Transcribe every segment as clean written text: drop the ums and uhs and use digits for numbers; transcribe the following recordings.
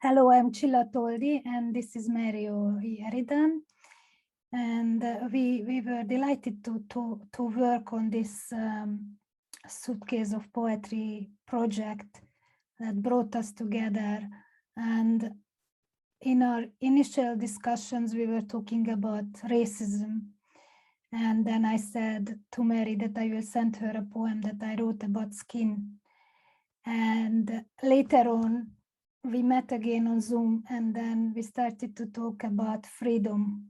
Hello, I'm Csilla Toldy, and this is Oyediran. And we were delighted to work on this Suitcase of Poetry project that brought us together. And in our initial discussions, we were talking about racism. And then I said to Mary that I will send her a poem that I wrote about skin. And later on, we met again on Zoom, and then we started to talk about freedom.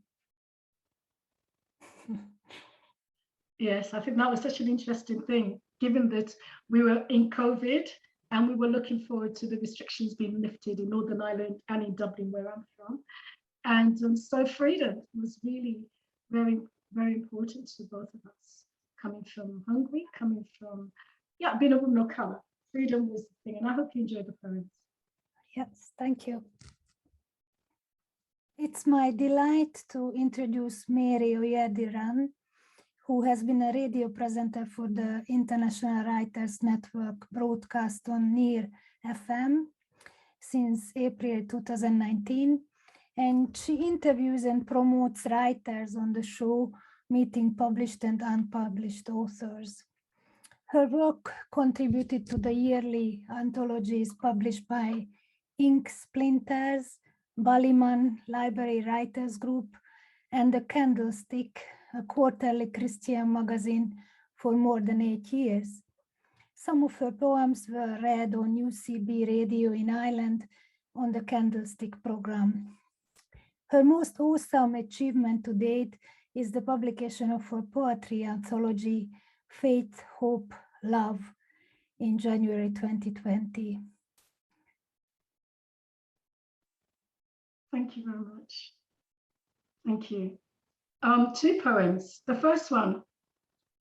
Yes, I think that was such an interesting thing, given that we were in COVID and we were looking forward to the restrictions being lifted in Northern Ireland and in Dublin, where I'm from. And so freedom was really very, very important to both of us, coming from Hungary, coming from, being a woman of color. Freedom was the thing, and I hope you enjoyed the poems. Yes, thank you. It's my delight to introduce Mary Oyediran, who has been a radio presenter for the International Writers Network broadcast on NIR FM since April 2019. And she interviews and promotes writers on the show, meeting published and unpublished authors. Her work contributed to the yearly anthologies published by Inksplinters, Ballymun Library Writers Group, and the CANDLESTICK, a quarterly Christian magazine, for more than 8 years. Some of her poems were read on UCB radio in Ireland on the CANDLESTICK program. Her most awesome achievement to date is the publication of her poetry anthology, Faith, Hope, Love, in January 2020. Thank you very much. Thank you. 2 poems. The first one,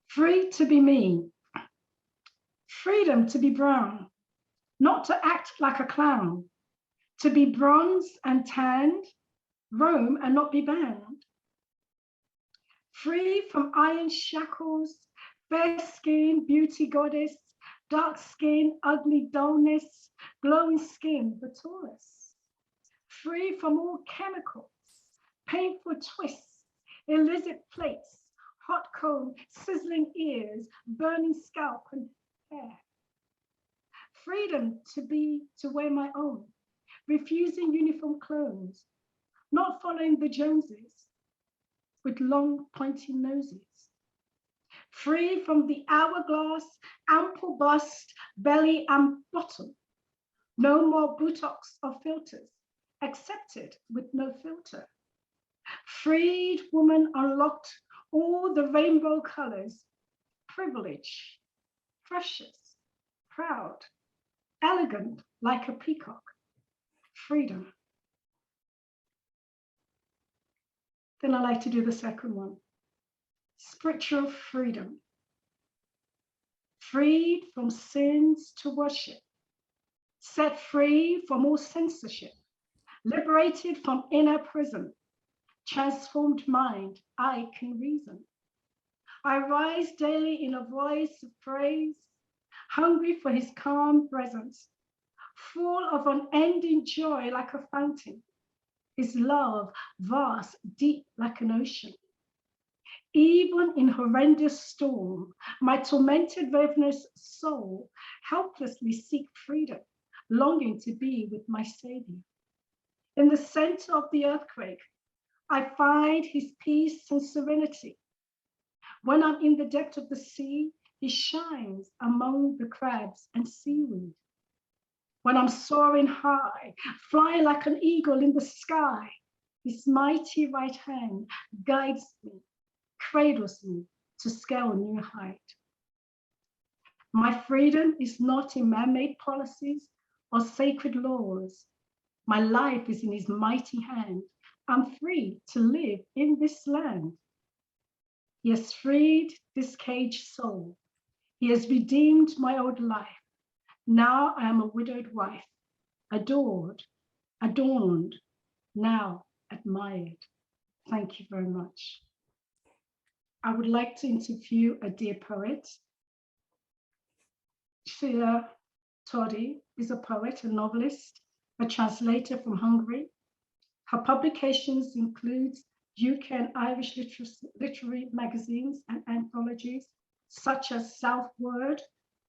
Free to be me. Freedom to be brown, not to act like a clown, to be bronzed and tanned, roam and not be banned. Free from iron shackles, fair skin, beauty goddess, dark skin, ugly dullness, glowing skin, the tallest. Free from all chemicals, painful twists, illicit plates, hot comb, sizzling ears, burning scalp and hair. Freedom to wear my own, refusing uniform clothes, not following the Joneses with long pointy noses. Free from the hourglass, ample bust, belly and bottom. No more Botox or filters, accepted with no filter. Freed woman unlocked all the rainbow colors, privilege, precious, proud, elegant like a peacock, freedom. Then I like to do the second one, spiritual freedom. Freed from sins to worship, set free from all censorship, liberated from inner prison, transformed mind, I can reason. I rise daily in a voice of praise, hungry for his calm presence, full of unending joy like a fountain, his love vast, deep like an ocean. Even in horrendous storm, my tormented, ravenous soul helplessly seek freedom, longing to be with my Savior. In the center of the earthquake, I find his peace and serenity. When I'm in the depth of the sea, he shines among the crabs and seaweed. When I'm soaring high, flying like an eagle in the sky, his mighty right hand guides me, cradles me to scale a new height. My freedom is not in man-made policies or sacred laws. My life is in his mighty hand. I'm free to live in this land. He has freed this caged soul. He has redeemed my old life. Now I am a widowed wife, adored, adorned, now admired. Thank you very much. I would like to interview a dear poet. Csilla Toldy is a poet, a novelist, a translator from Hungary. Her publications include UK and Irish literary magazines and anthologies, such as Southward,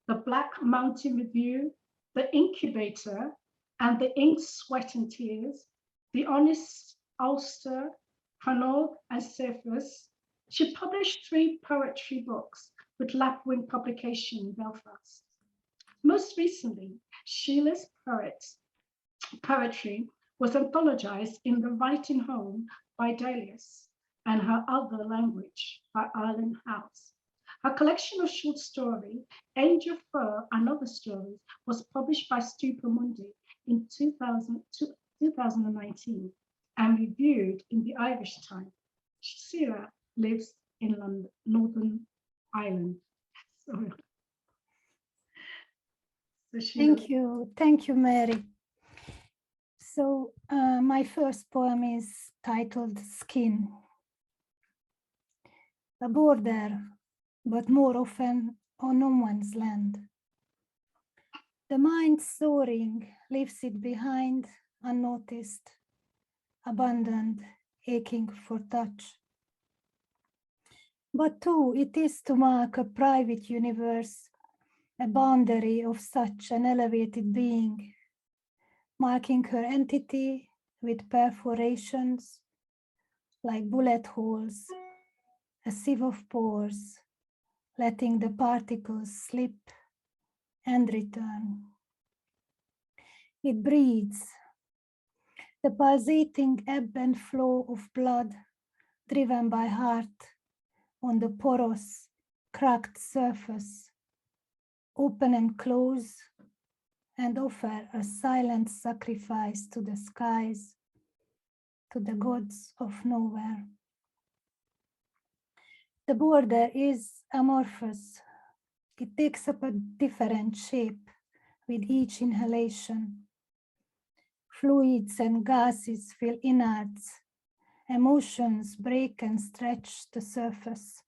the Black Mountain Review, the Incubator, and the Ink, Sweat and Tears, the Honest Ulster, Chronog, and Surface. She published 3 poetry books with Lapwing Publication in Belfast. Most recently, Cshilla's poetry was anthologized in The Writing Home by Delius and Her Other Language by Ireland House. Her collection of short story, Angel Fur and Other Stories, was published by Stupa Mundi in 2019 and reviewed in the Irish Times. Csilla lives in London, Northern Ireland. Thank you, Mary. So my first poem is titled Skin. A border, but more often on no man's land. The mind soaring leaves it behind, unnoticed, abandoned, aching for touch. But too, it is to mark a private universe, a boundary of such an elevated being, marking her entity with perforations like bullet holes, a sieve of pores, letting the particles slip and return. It breathes, the pulsating ebb and flow of blood driven by heart on the porous, cracked surface, open and close, and offer a silent sacrifice to the skies, to the gods of nowhere. The border is amorphous. It takes up a different shape with each inhalation. Fluids and gases fill innards. Emotions break and stretch the surface.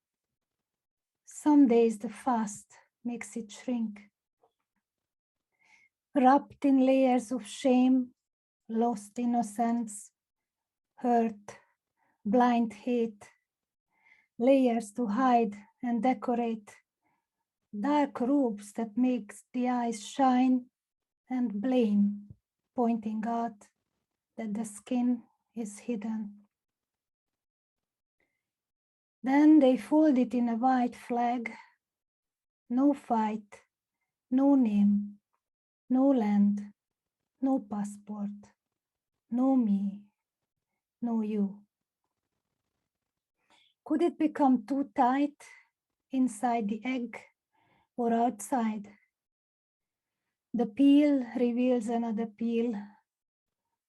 Some days the fast makes it shrink. Wrapped in layers of shame, lost innocence, hurt, blind hate, layers to hide and decorate, dark robes that makes the eyes shine, and blame pointing out that the skin is hidden. Then they fold it in a white flag. No fight, no name, no land, no passport, no me, no you. Could it become too tight inside the egg or outside? The peel reveals another peel,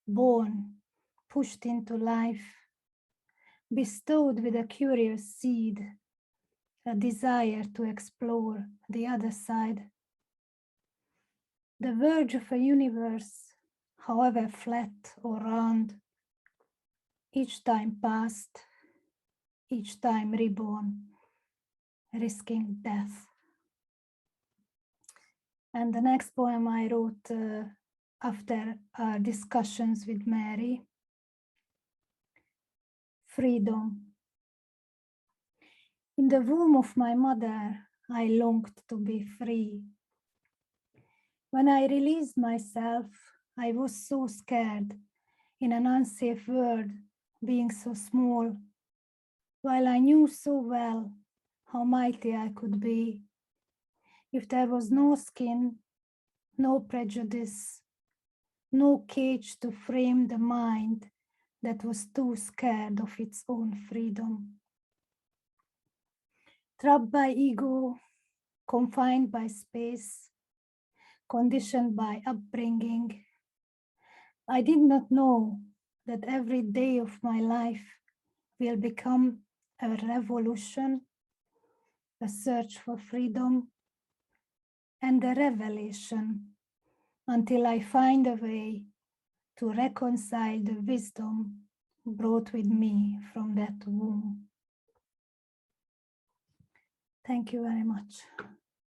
born, pushed into life, bestowed with a curious seed, a desire to explore the other side. The verge of a universe, however flat or round, each time past, each time reborn, risking death. And the next poem I wrote after our discussions with Mary, Freedom. In the womb of my mother, I longed to be free. When I released myself, I was so scared in an unsafe world, being so small, while I knew so well how mighty I could be. If there was no skin, no prejudice, no cage to frame the mind that was too scared of its own freedom. Trapped by ego, confined by space, conditioned by upbringing, I did not know that every day of my life will become a revolution, a search for freedom, and a revelation until I find a way to reconcile the wisdom brought with me from that womb. Thank you very much.